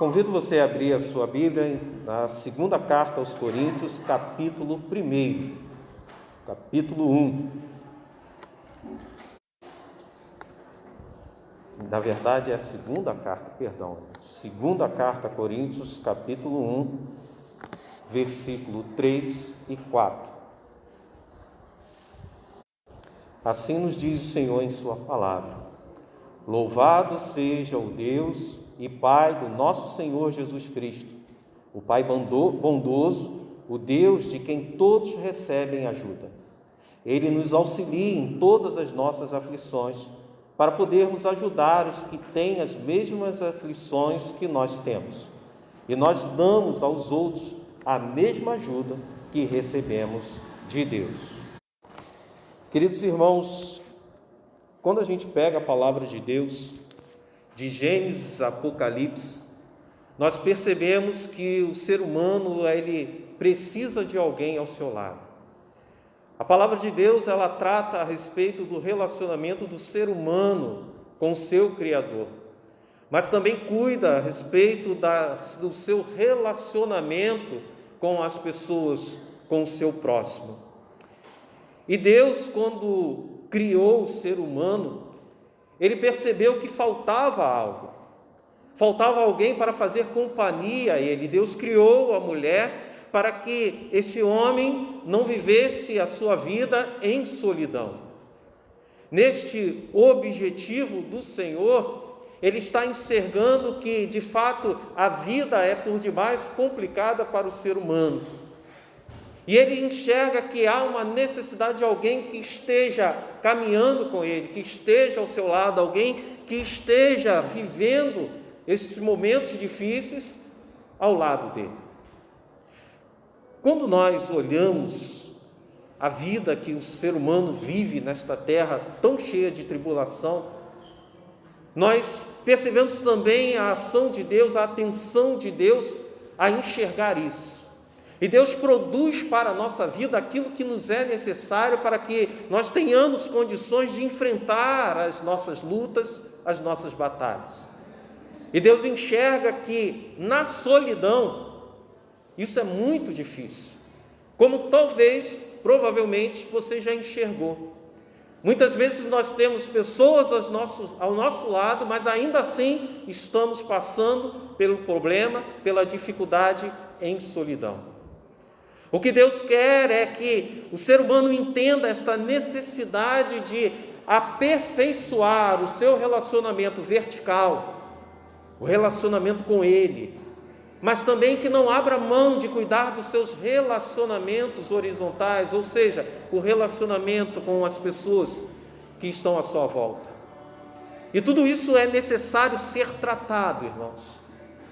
Convido você a abrir a sua Bíblia na segunda carta aos Coríntios, capítulo 1. Capítulo 1. Na verdade é a segunda carta, Segunda carta a Coríntios, capítulo 1, versículo 3 e 4. Assim nos diz o Senhor em sua palavra: Louvado seja o Deus e Pai do nosso Senhor Jesus Cristo, o Pai bondoso, o Deus de quem todos recebem ajuda. Ele nos auxilia em todas as nossas aflições, para podermos ajudar os que têm as mesmas aflições que nós temos. E nós damos aos outros a mesma ajuda que recebemos de Deus. Queridos irmãos, quando a gente pega a palavra de Deus, de Gênesis a Apocalipse, nós percebemos que o ser humano, ele precisa de alguém ao seu lado. A palavra de Deus, ela trata a respeito do relacionamento do ser humano com o seu Criador, mas também cuida a respeito do seu relacionamento com as pessoas, com o seu próximo. E Deus, quando criou o ser humano, Ele percebeu que faltava algo, faltava alguém para fazer companhia a Ele. Deus criou a mulher para que este homem não vivesse a sua vida em solidão. Neste objetivo do Senhor, Ele está enxergando que, de fato, a vida é por demais complicada para o ser humano. E Ele enxerga que há uma necessidade de alguém que esteja caminhando com Ele, que esteja ao seu lado, alguém que esteja vivendo esses momentos difíceis ao lado dele. Quando nós olhamos a vida que o ser humano vive nesta terra tão cheia de tribulação, nós percebemos também a ação de Deus, a atenção de Deus a enxergar isso. E Deus produz para a nossa vida aquilo que nos é necessário para que nós tenhamos condições de enfrentar as nossas lutas, as nossas batalhas. E Deus enxerga que na solidão, isso é muito difícil, como talvez, provavelmente, você já enxergou. Muitas vezes nós temos pessoas ao nosso lado, mas ainda assim estamos passando pelo problema, pela dificuldade em solidão. O que Deus quer é que o ser humano entenda esta necessidade de aperfeiçoar o seu relacionamento vertical, o relacionamento com Ele, mas também que não abra mão de cuidar dos seus relacionamentos horizontais, ou seja, o relacionamento com as pessoas que estão à sua volta. E tudo isso é necessário ser tratado, irmãos.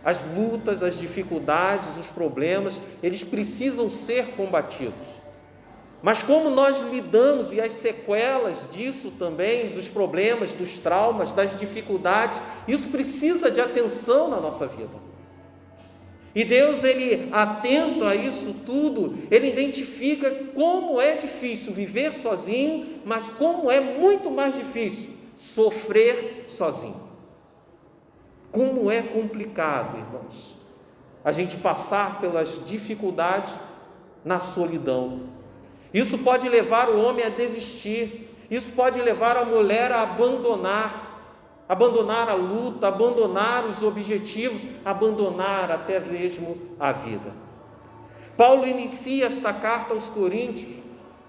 As lutas, as dificuldades, os problemas, eles precisam ser combatidos. Mas como nós lidamos e as sequelas disso também, dos problemas, dos traumas, das dificuldades, isso precisa de atenção na nossa vida. E Deus, Ele, atento a isso tudo, Ele identifica como é difícil viver sozinho, mas como é muito mais difícil sofrer sozinho. Como é complicado, irmãos, a gente passar pelas dificuldades na solidão. Isso pode levar o homem a desistir, isso pode levar a mulher a abandonar a luta, abandonar os objetivos, abandonar até mesmo a vida. Paulo inicia esta carta aos Coríntios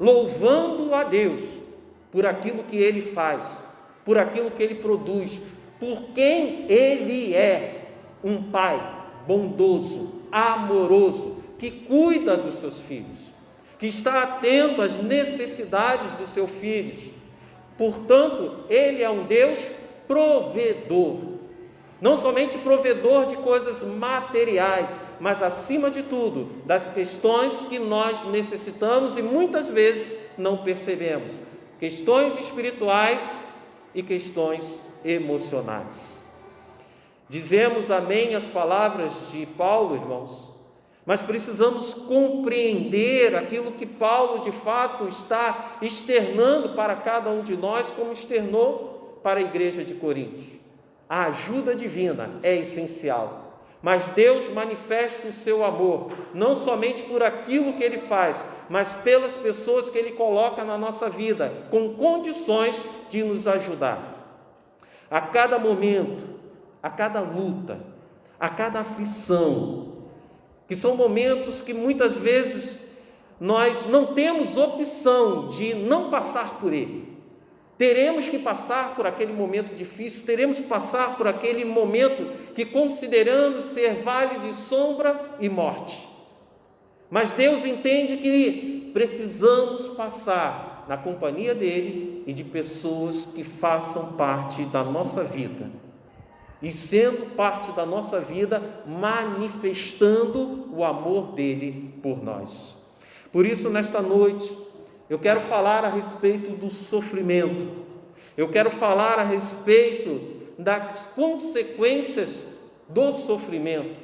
louvando a Deus por aquilo que Ele faz, por aquilo que Ele produz, por quem Ele é, um Pai bondoso, amoroso, que cuida dos seus filhos, que está atento às necessidades dos seus filhos. Portanto, Ele é um Deus provedor, não somente provedor de coisas materiais, mas acima de tudo, das questões que nós necessitamos e muitas vezes não percebemos, questões espirituais e questões emocionais. Dizemos amém às palavras de Paulo, irmãos, mas precisamos compreender aquilo que Paulo de fato está externando para cada um de nós, como externou para a igreja de Corinto. A ajuda divina é essencial, Mas Deus manifesta o seu amor, não somente por aquilo que Ele faz, mas pelas pessoas que Ele coloca na nossa vida, com condições de nos ajudar. A cada momento, a cada luta, a cada aflição, que são momentos que muitas vezes nós não temos opção de não passar por ele. Teremos que passar por aquele momento difícil, teremos que passar por aquele momento que consideramos ser vale de sombra e morte. Mas Deus entende que precisamos passar na companhia dele e de pessoas que façam parte da nossa vida. E sendo parte da nossa vida, manifestando o amor dele por nós. Por isso, nesta noite, eu quero falar a respeito do sofrimento. Eu quero falar a respeito das consequências do sofrimento.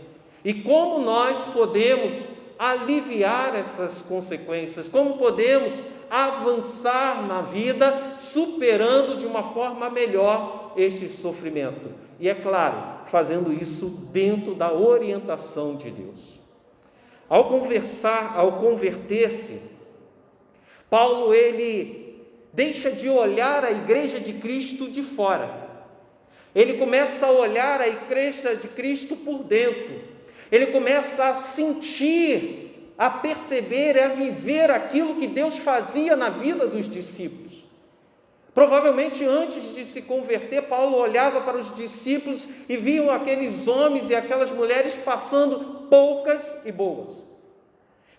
E como nós podemos aliviar essas consequências, como podemos avançar na vida, superando de uma forma melhor este sofrimento. E é claro, fazendo isso dentro da orientação de Deus. Ao converter-se, Paulo, ele deixa de olhar a igreja de Cristo de fora. Ele começa a olhar a igreja de Cristo por dentro. Ele começa a sentir, a perceber, a viver aquilo que Deus fazia na vida dos discípulos. Provavelmente antes de se converter, Paulo olhava para os discípulos e viam aqueles homens e aquelas mulheres passando poucas e boas.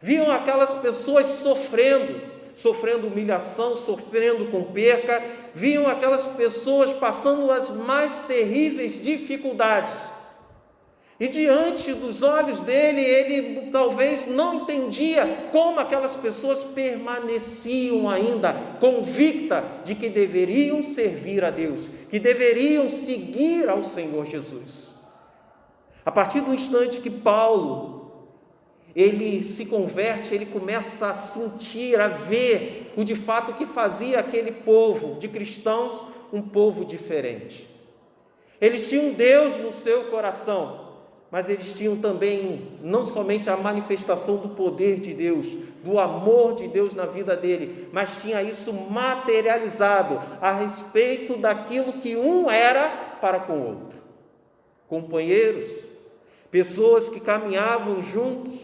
Viam aquelas pessoas sofrendo humilhação, sofrendo com perca, viam aquelas pessoas passando as mais terríveis dificuldades. E diante dos olhos dele, ele talvez não entendia como aquelas pessoas permaneciam ainda convictas de que deveriam servir a Deus, que deveriam seguir ao Senhor Jesus. A partir do instante que Paulo ele se converte, ele começa a sentir, a ver o de fato que fazia aquele povo de cristãos um povo diferente. Eles tinham Deus no seu coração, mas eles tinham também não somente a manifestação do poder de Deus, do amor de Deus na vida dele, mas tinha isso materializado a respeito daquilo que um era para com o outro. Companheiros, pessoas que caminhavam juntos,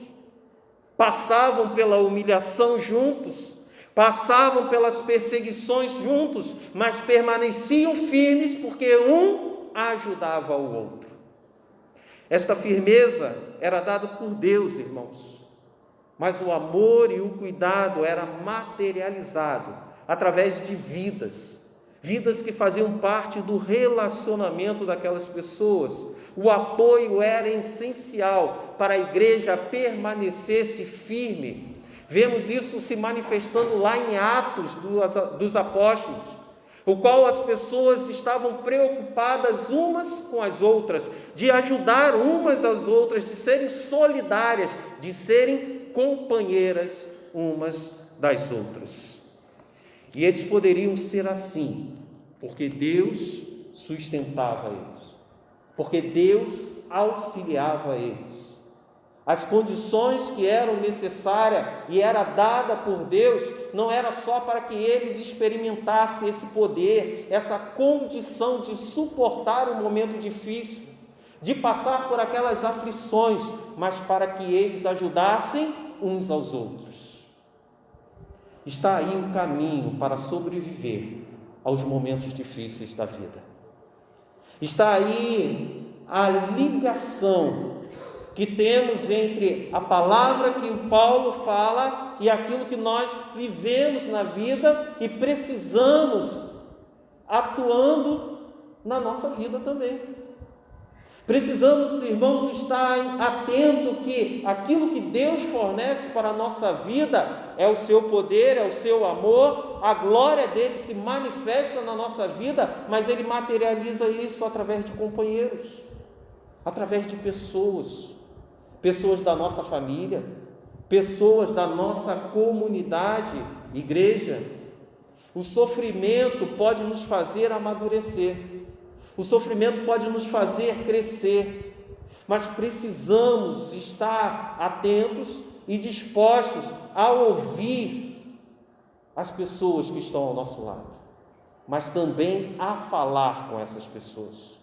passavam pela humilhação juntos, passavam pelas perseguições juntos, mas permaneciam firmes porque um ajudava o outro. Esta firmeza era dada por Deus, irmãos, mas o amor e o cuidado era materializado através de vidas que faziam parte do relacionamento daquelas pessoas. O apoio era essencial para a igreja permanecesse firme. Vemos isso se manifestando lá em Atos dos Apóstolos, o qual as pessoas estavam preocupadas umas com as outras, de ajudar umas às outras, de serem solidárias, de serem companheiras umas das outras. E eles poderiam ser assim, porque Deus sustentava eles, porque Deus auxiliava eles. As condições que eram necessárias e era dada por Deus, não era só para que eles experimentassem esse poder, essa condição de suportar um momento difícil, de passar por aquelas aflições, mas para que eles ajudassem uns aos outros. Está aí um caminho para sobreviver aos momentos difíceis da vida. Está aí a ligação que temos entre a palavra que o Paulo fala e aquilo que nós vivemos na vida e precisamos atuando na nossa vida também. Precisamos, irmãos, estar atento que aquilo que Deus fornece para a nossa vida é o seu poder, é o seu amor, a glória dele se manifesta na nossa vida, mas ele materializa isso através de companheiros, através de pessoas da nossa família, pessoas da nossa comunidade, igreja. O sofrimento pode nos fazer amadurecer, o sofrimento pode nos fazer crescer, mas precisamos estar atentos e dispostos a ouvir as pessoas que estão ao nosso lado, mas também a falar com essas pessoas.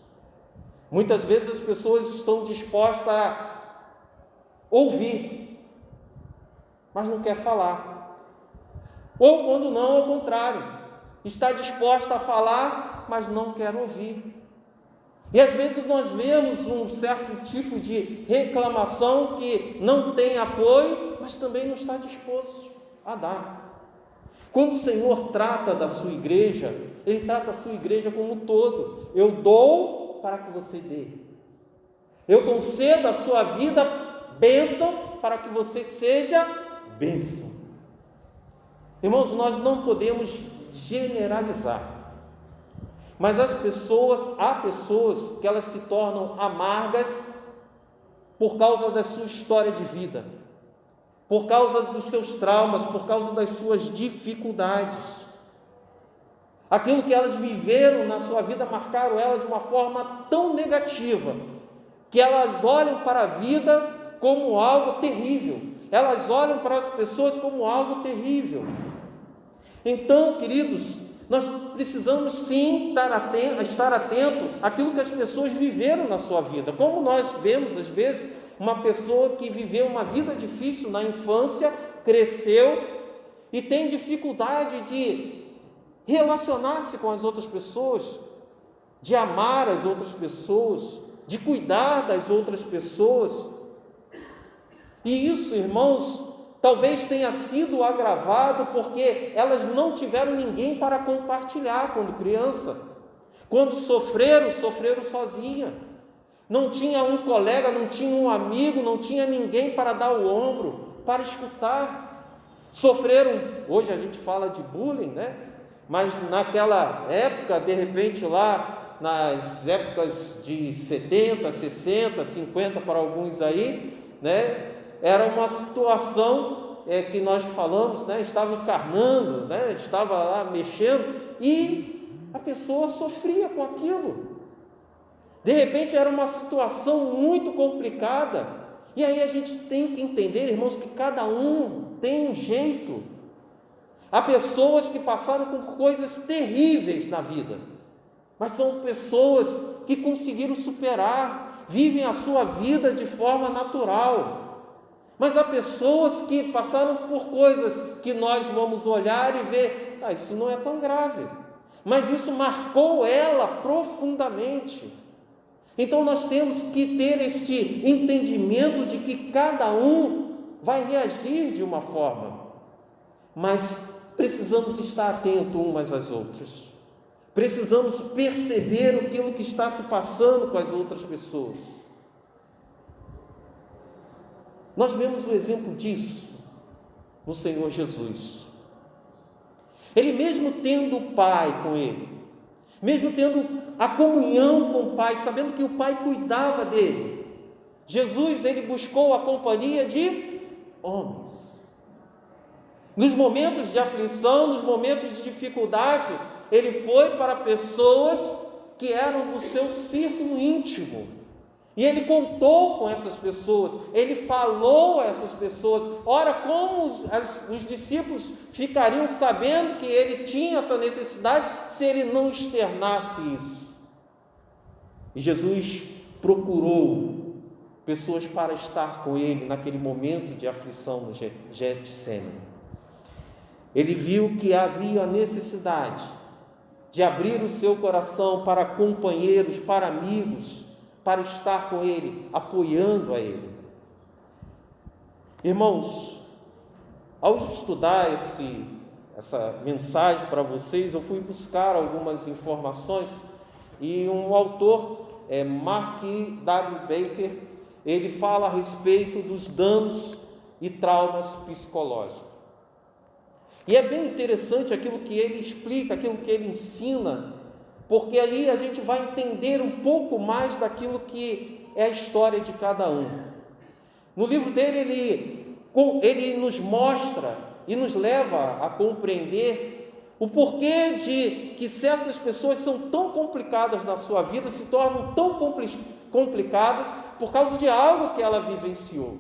Muitas vezes as pessoas estão dispostas a ouvir, mas não quer falar. Ou quando não, ao contrário, está disposta a falar, mas não quer ouvir. E às vezes nós vemos um certo tipo de reclamação que não tem apoio, mas também não está disposto a dar. Quando o Senhor trata da sua igreja, Ele trata a sua igreja como um todo. Eu dou para que você dê. Eu concedo à sua vida bênção para que você seja bênção. Irmãos, nós não podemos generalizar. Mas há pessoas que elas se tornam amargas por causa da sua história de vida, por causa dos seus traumas, por causa das suas dificuldades. Aquilo que elas viveram na sua vida marcaram ela de uma forma tão negativa, que elas olham para a vida como algo terrível, elas olham para as pessoas como algo terrível. Então, queridos, nós precisamos sim estar atento àquilo que as pessoas viveram na sua vida. Como nós vemos, às vezes, uma pessoa que viveu uma vida difícil na infância, cresceu e tem dificuldade de relacionar-se com as outras pessoas, de amar as outras pessoas, de cuidar das outras pessoas. E isso, irmãos, talvez tenha sido agravado porque elas não tiveram ninguém para compartilhar quando criança. Quando sofreram sozinha. Não tinha um colega, não tinha um amigo, não tinha ninguém para dar o ombro, para escutar. Sofreram, hoje a gente fala de bullying, né? Mas naquela época, de repente lá, nas épocas de 70, 60, 50 para alguns aí, né? Era uma situação que nós falamos, né? Estava encarnando, né? Estava lá mexendo e a pessoa sofria com aquilo. De repente era uma situação muito complicada. E aí a gente tem que entender, irmãos, que cada um tem um jeito. Há pessoas que passaram por coisas terríveis na vida, mas são pessoas que conseguiram superar, vivem a sua vida de forma natural. Mas há pessoas que passaram por coisas que nós vamos olhar e ver, isso não é tão grave, mas isso marcou ela profundamente. Então nós temos que ter este entendimento de que cada um vai reagir de uma forma, mas precisamos estar atentos umas às outras, precisamos perceber aquilo que está se passando com as outras pessoas. Nós vemos o exemplo disso no Senhor Jesus. Ele mesmo tendo o Pai com ele, mesmo tendo a comunhão com o Pai, sabendo que o Pai cuidava dele, Jesus, ele buscou a companhia de homens. Nos momentos de aflição, nos momentos de dificuldade, ele foi para pessoas que eram do seu círculo íntimo. E ele contou com essas pessoas, ele falou a essas pessoas. Ora, como os discípulos ficariam sabendo que ele tinha essa necessidade se ele não externasse isso? E Jesus procurou pessoas para estar com ele naquele momento de aflição no Getsêmani. Ele viu que havia a necessidade de abrir o seu coração para companheiros, para amigos, para estar com ele, apoiando a ele. Irmãos, ao estudar essa mensagem para vocês, eu fui buscar algumas informações e um autor, Mark W. Baker, ele fala a respeito dos danos e traumas psicológicos. E é bem interessante aquilo que ele explica, aquilo que ele ensina, porque aí a gente vai entender um pouco mais daquilo que é a história de cada um. No livro dele, ele nos mostra e nos leva a compreender O porquê de que certas pessoas são tão complicadas na sua vida, se tornam tão complicadas por causa de algo que ela vivenciou.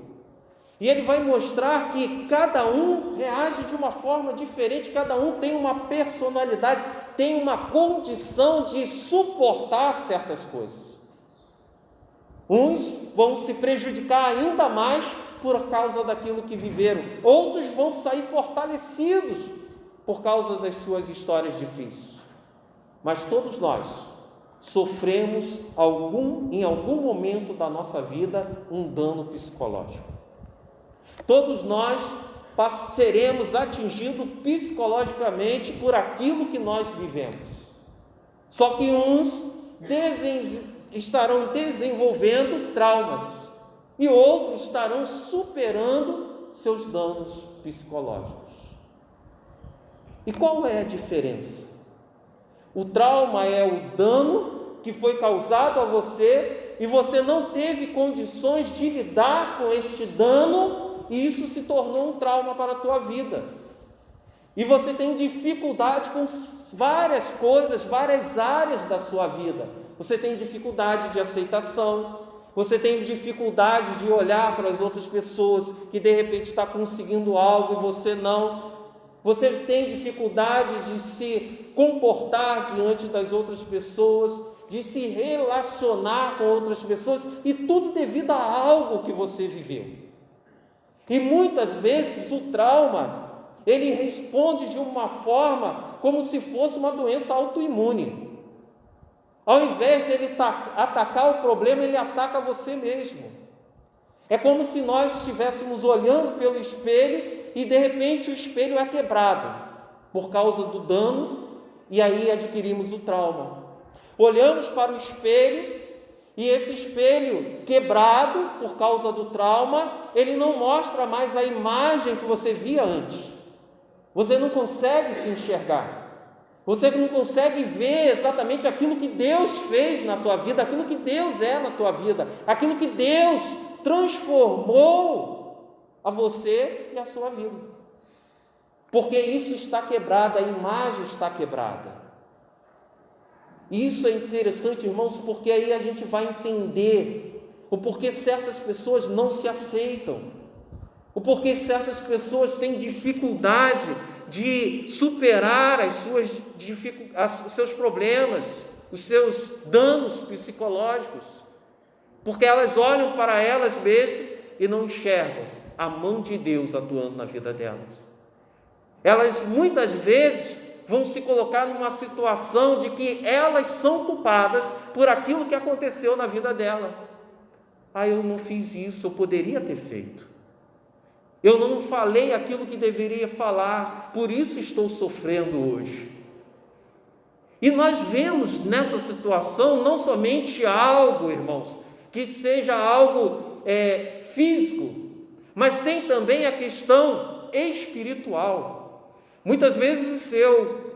E ele vai mostrar que cada um reage de uma forma diferente, cada um tem uma personalidade, tem uma condição de suportar certas coisas. Uns vão se prejudicar ainda mais por causa daquilo que viveram, outros vão sair fortalecidos por causa das suas histórias difíceis. Mas todos nós sofremos em algum momento da nossa vida um dano psicológico. Todos nós seremos atingidos psicologicamente por aquilo que nós vivemos. Só que uns estarão desenvolvendo traumas e outros estarão superando seus danos psicológicos. E qual é a diferença? O trauma é o dano que foi causado a você e você não teve condições de lidar com este dano e isso se tornou um trauma para a tua vida. E você tem dificuldade com várias coisas, várias áreas da sua vida. Você tem dificuldade de aceitação, você tem dificuldade de olhar para as outras pessoas que de repente está conseguindo algo e você não. Você tem dificuldade de se comportar diante das outras pessoas, de se relacionar com outras pessoas, e tudo devido a algo que você viveu. E muitas vezes o trauma, ele responde de uma forma como se fosse uma doença autoimune. Ao invés de ele atacar o problema, ele ataca você mesmo. É como se nós estivéssemos olhando pelo espelho e de repente o espelho é quebrado por causa do dano e aí adquirimos o trauma. Olhamos para o espelho e esse espelho quebrado por causa do trauma, ele não mostra mais a imagem que você via antes. Você não consegue se enxergar. Você não consegue ver exatamente aquilo que Deus fez na tua vida, aquilo que Deus é na tua vida, aquilo que Deus transformou a você e a sua vida, porque isso está quebrado, a imagem está quebrada. E isso é interessante, irmãos, porque aí a gente vai entender o porquê certas pessoas não se aceitam, o porquê certas pessoas têm dificuldade de superar os seus problemas, os seus danos psicológicos, porque elas olham para elas mesmas e não enxergam a mão de Deus atuando na vida delas. Elas muitas vezes vão se colocar numa situação de que elas são culpadas por aquilo que aconteceu na vida dela. Eu não fiz isso, eu poderia ter feito. Eu não falei aquilo que deveria falar, por isso estou sofrendo hoje. E nós vemos nessa situação não somente algo, irmãos, que seja algo físico, mas tem também a questão espiritual. Muitas vezes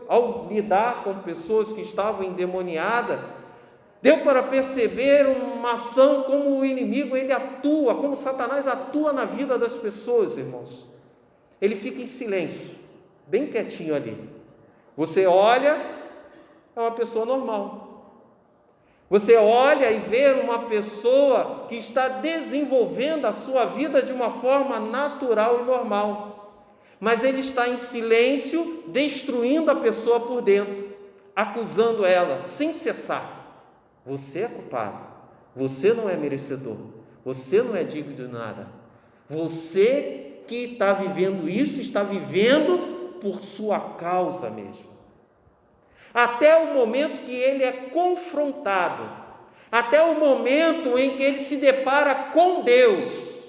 ao lidar com pessoas que estavam endemoniadas, deu para perceber uma ação como o inimigo, ele atua, como Satanás atua na vida das pessoas, irmãos. Ele fica em silêncio, bem quietinho ali. Você olha, é uma pessoa normal. Você olha e vê uma pessoa que está desenvolvendo a sua vida de uma forma natural e normal, mas ele está em silêncio, destruindo a pessoa por dentro, acusando ela sem cessar. Você é culpado, você não é merecedor, você não é digno de nada. Você que está vivendo isso, está vivendo por sua causa mesmo. Até o momento que ele é confrontado, até o momento em que ele se depara com Deus,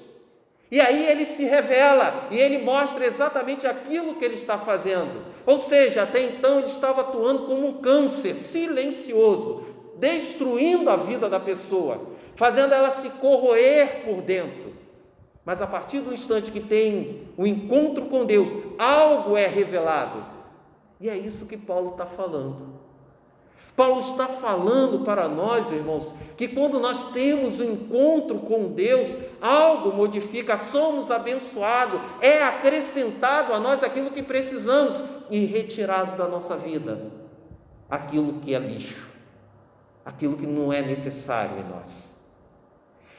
e aí ele se revela, e ele mostra exatamente aquilo que ele está fazendo. Ou seja, até então ele estava atuando como um câncer silencioso, destruindo a vida da pessoa, fazendo ela se corroer por dentro. Mas a partir do instante que tem o encontro com Deus, algo é revelado. E é isso que Paulo está falando. Paulo está falando para nós, irmãos, que quando nós temos um encontro com Deus, algo modifica, somos abençoados, é acrescentado a nós aquilo que precisamos e retirado da nossa vida aquilo que é lixo, aquilo que não é necessário em nós.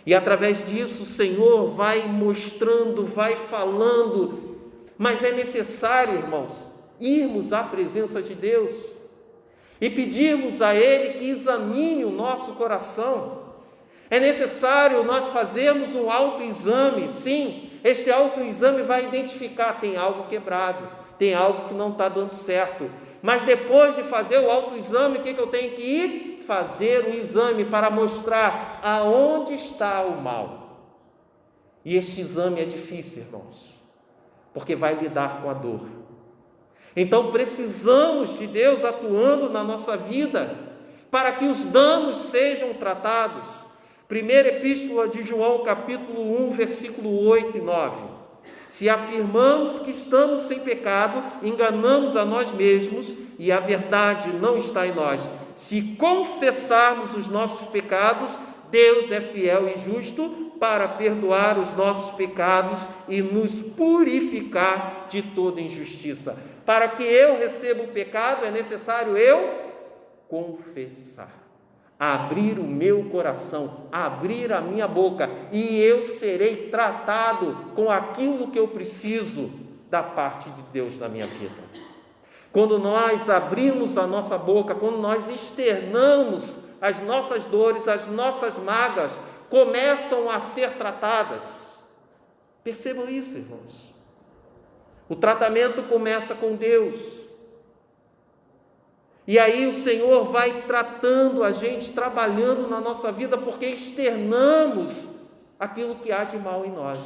E através disso o Senhor vai mostrando, vai falando, mas é necessário, irmãos, irmos à presença de Deus e pedirmos a Ele que examine o nosso coração. É necessário nós fazermos um autoexame. Sim, este autoexame vai identificar, tem algo quebrado, tem algo que não está dando certo, mas depois de fazer o autoexame, o que eu tenho que ir? Fazer o exame para mostrar aonde está o mal. E este exame é difícil, irmãos, porque vai lidar com a dor. Então precisamos de Deus atuando na nossa vida para que os danos sejam tratados. Primeira Epístola de João, capítulo 1, versículo 8 e 9. Se afirmamos que estamos sem pecado, enganamos a nós mesmos e a verdade não está em nós. Se confessarmos os nossos pecados, Deus é fiel e justo para perdoar os nossos pecados e nos purificar de toda injustiça. Para que eu receba o pecado, é necessário eu confessar, abrir o meu coração, abrir a minha boca, e eu serei tratado com aquilo que eu preciso da parte de Deus na minha vida. Quando nós abrimos a nossa boca, quando nós externamos as nossas dores, as nossas mágoas começam a ser tratadas. Percebam isso, irmãos. O tratamento começa com Deus. E aí o Senhor vai tratando a gente, trabalhando na nossa vida, porque externamos aquilo que há de mal em nós.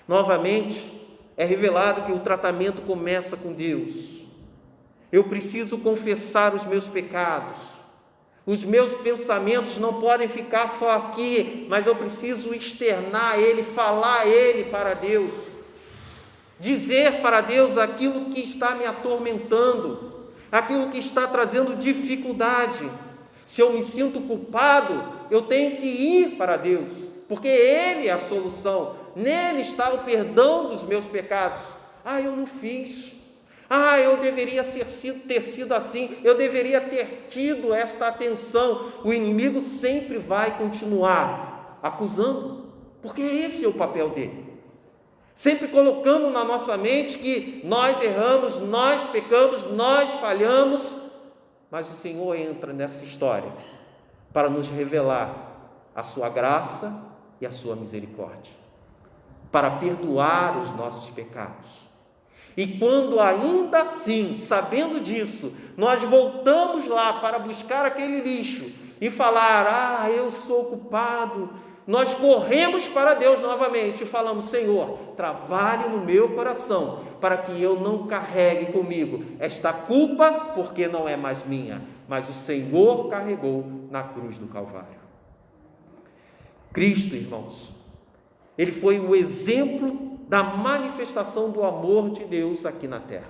Novamente, é revelado que o tratamento começa com Deus. Eu preciso confessar os meus pecados. Os meus pensamentos não podem ficar só aqui, mas eu preciso externar ele, falar ele para Deus. Dizer para Deus aquilo que está me atormentando, aquilo que está trazendo dificuldade. Se eu me sinto culpado, eu tenho que ir para Deus, porque Ele é a solução, nele está o perdão dos meus pecados. Eu não fiz, eu deveria ter sido assim, eu deveria ter tido esta atenção. O inimigo sempre vai continuar acusando, porque esse é o papel dele. Sempre colocando na nossa mente que nós erramos, nós pecamos, nós falhamos, mas o Senhor entra nessa história para nos revelar a sua graça e a sua misericórdia, para perdoar os nossos pecados. E quando ainda assim, sabendo disso, nós voltamos lá para buscar aquele lixo e falar, eu sou culpado, nós corremos para Deus novamente e falamos, Senhor, trabalhe no meu coração, para que eu não carregue comigo esta culpa, porque não é mais minha, mas o Senhor carregou na cruz do Calvário. Cristo, irmãos, Ele foi o exemplo da manifestação do amor de Deus aqui na terra.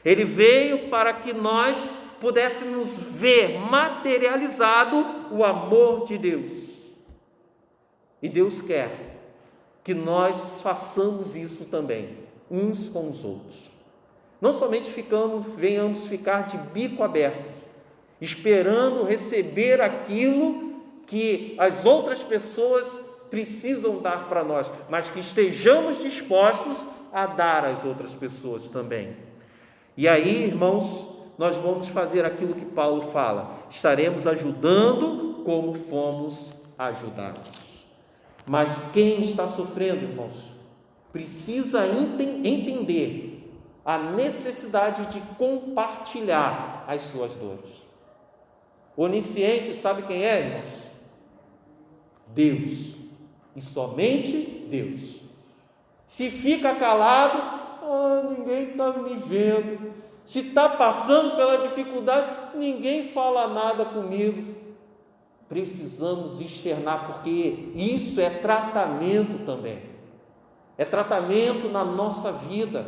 Ele veio para que nós pudéssemos ver materializado o amor de Deus. E Deus quer que nós façamos isso também, uns com os outros. Não somente venhamos ficar de bico aberto, esperando receber aquilo que as outras pessoas precisam dar para nós, mas que estejamos dispostos a dar às outras pessoas também. E aí, irmãos, nós vamos fazer aquilo que Paulo fala, estaremos ajudando como fomos ajudados. Mas quem está sofrendo, irmãos, precisa entender a necessidade de compartilhar as suas dores. O onisciente, sabe quem é, irmãos? Deus, e somente Deus. Se fica calado, ninguém está me vendo. Se está passando pela dificuldade, ninguém fala nada comigo. Precisamos externar, porque isso é tratamento também. É tratamento na nossa vida.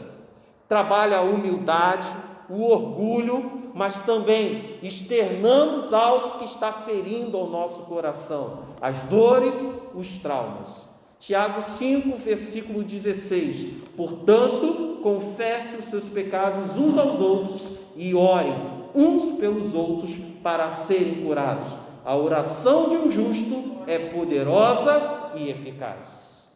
Trabalha a humildade, o orgulho, mas também externamos algo que está ferindo ao nosso coração, as dores, os traumas. Tiago 5, versículo 16: portanto, confesse os seus pecados uns aos outros e orem uns pelos outros para serem curados. A oração de um justo é poderosa e eficaz.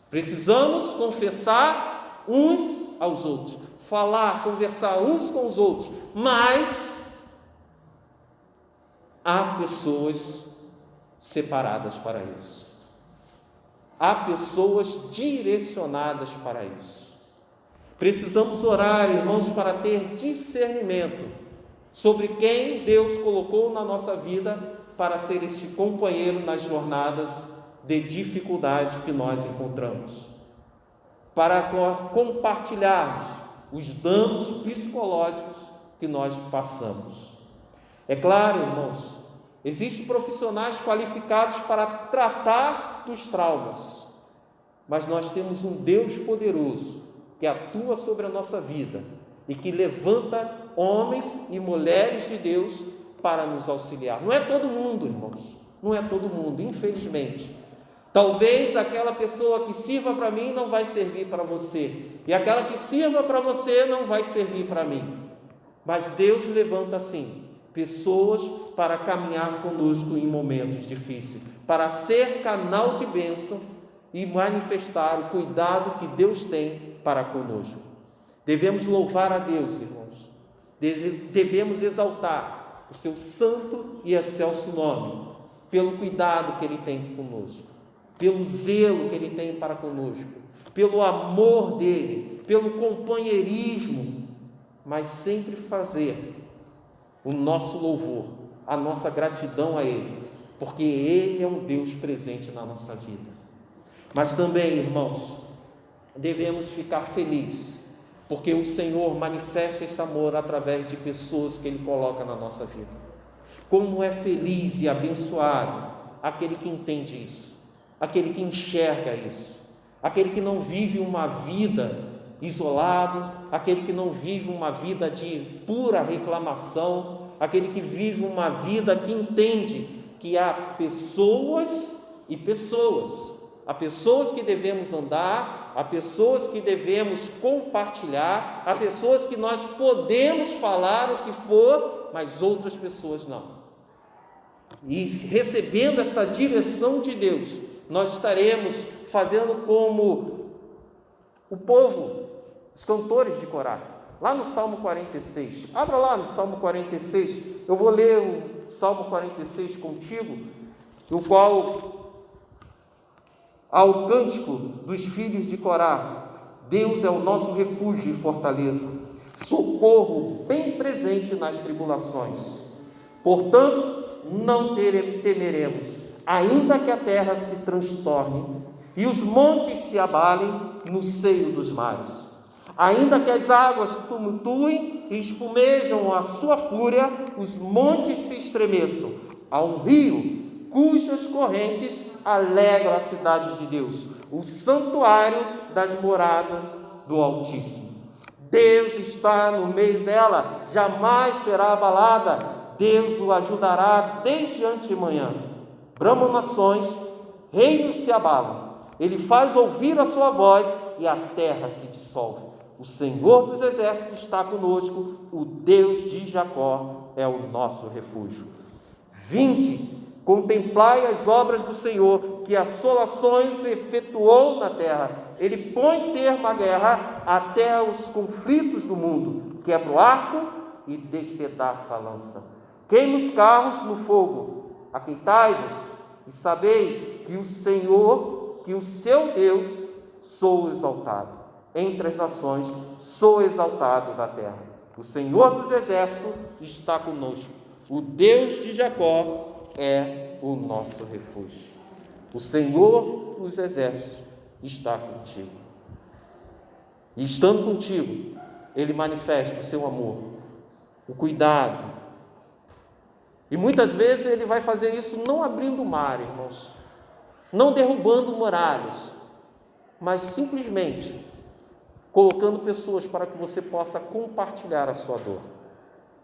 Precisamos confessar uns aos outros, falar, conversar uns com os outros, mas há pessoas separadas para isso. Há pessoas direcionadas para isso. Precisamos orar, irmãos, para ter discernimento sobre quem Deus colocou na nossa vida para ser este companheiro nas jornadas de dificuldade que nós encontramos, para compartilharmos os danos psicológicos que nós passamos. É claro, irmãos, existem profissionais qualificados para tratar dos traumas, mas nós temos um Deus poderoso que atua sobre a nossa vida e que levanta homens e mulheres de Deus para nos auxiliar. Não é todo mundo, irmãos, não é todo mundo, infelizmente. Talvez aquela pessoa que sirva para mim não vai servir para você, e aquela que sirva para você não vai servir para mim. Mas Deus levanta sim pessoas para caminhar conosco em momentos difíceis, para ser canal de bênção e manifestar o cuidado que Deus tem para conosco. Devemos louvar a Deus, irmãos, devemos exaltar o seu santo e excelso nome, pelo cuidado que Ele tem conosco, pelo zelo que Ele tem para conosco, pelo amor dEle, pelo companheirismo, mas sempre fazer o nosso louvor, a nossa gratidão a Ele, porque Ele é um Deus presente na nossa vida. Mas também, irmãos, devemos ficar felizes, porque o Senhor manifesta esse amor através de pessoas que Ele coloca na nossa vida. Como é feliz e abençoado aquele que entende isso, aquele que enxerga isso, aquele que não vive uma vida isolado, aquele que não vive uma vida de pura reclamação, aquele que vive uma vida que entende que há pessoas e pessoas, há pessoas que devemos andar, há pessoas que devemos compartilhar, há pessoas que nós podemos falar o que for, mas outras pessoas não. E recebendo essa direção de Deus, nós estaremos fazendo como o povo, os cantores de Corá, lá no Salmo 46. Abra lá no Salmo 46, eu vou ler o Salmo 46 contigo, no qual há o cântico dos filhos de Corá. Deus é o nosso refúgio e fortaleza, socorro bem presente nas tribulações. Portanto, não temeremos, ainda que a terra se transtorne e os montes se abalem no seio dos mares, ainda que as águas tumultuem e espumejam a sua fúria, os montes se estremeçam. Há um rio cujas correntes alegram a cidade de Deus, o santuário das moradas do Altíssimo. Deus está no meio dela, jamais será abalada. Deus o ajudará desde antemanhã. Bramam nações, reinos se abalam. Ele faz ouvir a sua voz e a terra se dissolve. O Senhor dos exércitos está conosco, o Deus de Jacó é o nosso refúgio. Vinde, contemplai as obras do Senhor, que assolações efetuou na terra. Ele põe termo à guerra até os conflitos do mundo, quebra o arco e despedaça a lança. Queima os carros no fogo. Aqueitai-vos e sabei que o Senhor, que o seu Deus, sou exaltado. Entre as nações, sou exaltado da terra. O Senhor dos exércitos está conosco. O Deus de Jacó é o nosso refúgio. O Senhor dos exércitos está contigo. E estando contigo, Ele manifesta o seu amor, o cuidado. E muitas vezes Ele vai fazer isso não abrindo o mar, irmãos, não derrubando muralhas, mas simplesmente colocando pessoas para que você possa compartilhar a sua dor.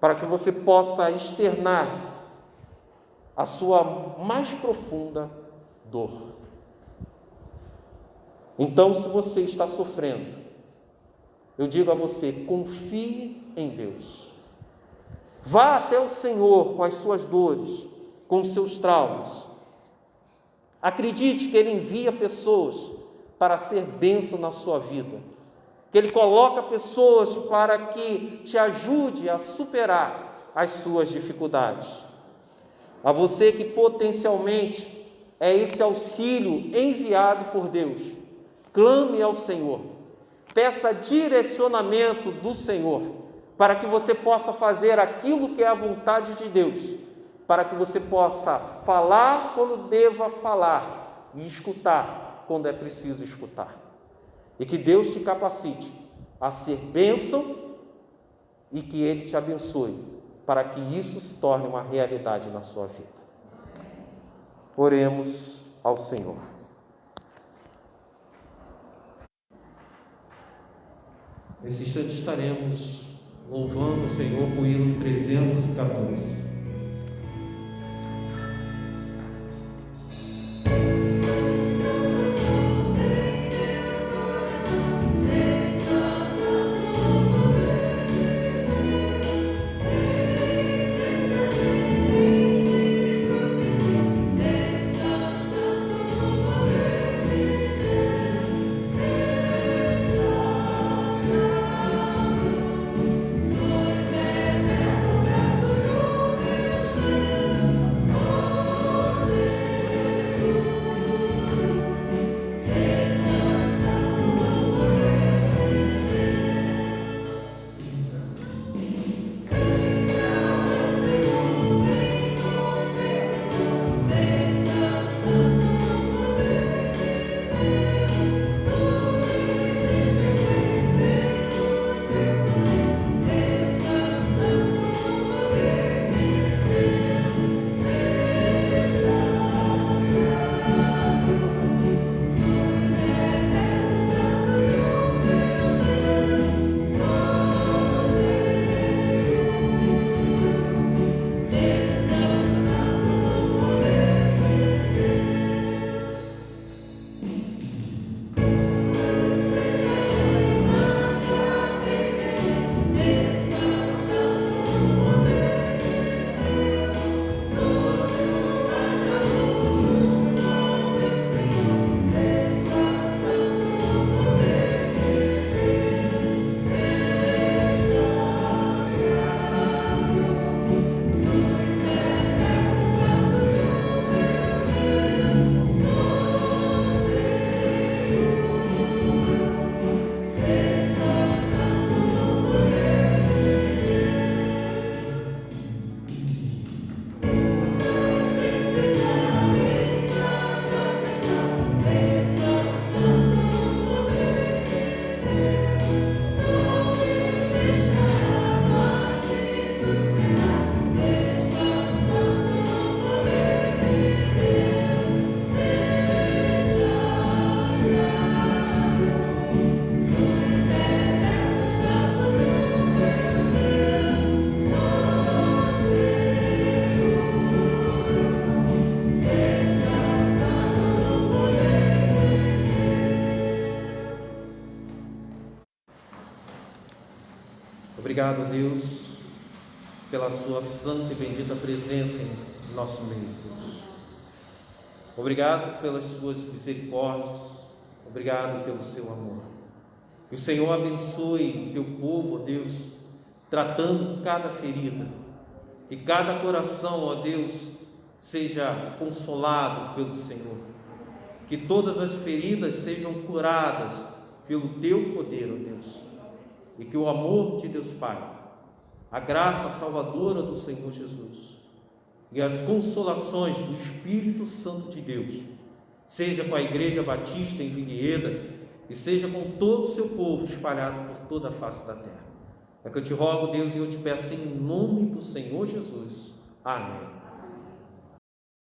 para que você possa externar a sua mais profunda dor. Então, se você está sofrendo, eu digo a você, confie em Deus. Vá até o Senhor com as suas dores, com os seus traumas. Acredite que Ele envia pessoas para ser bênção na sua vida, que Ele coloca pessoas para que te ajude a superar as suas dificuldades. A você que potencialmente é esse auxílio enviado por Deus, clame ao Senhor, peça direcionamento do Senhor, para que você possa fazer aquilo que é a vontade de Deus, para que você possa falar quando deva falar e escutar quando é preciso escutar. E que Deus te capacite a ser bênção e que Ele te abençoe, para que isso se torne uma realidade na sua vida. Oremos ao Senhor. Nesse instante estaremos louvando o Senhor com o hino 314. Obrigado, Deus, pela sua santa e bendita presença em nosso meio, Deus. Obrigado pelas suas misericórdias, obrigado pelo seu amor. Que o Senhor abençoe o teu povo, ó Deus, tratando cada ferida, que cada coração, ó Deus, seja consolado pelo Senhor, que todas as feridas sejam curadas pelo teu poder, ó Deus, e que o amor de Deus Pai, a graça salvadora do Senhor Jesus e as consolações do Espírito Santo de Deus seja com a Igreja Batista em Vinhedo e seja com todo o seu povo espalhado por toda a face da terra. É que eu te rogo, Deus, e eu te peço em nome do Senhor Jesus. Amém.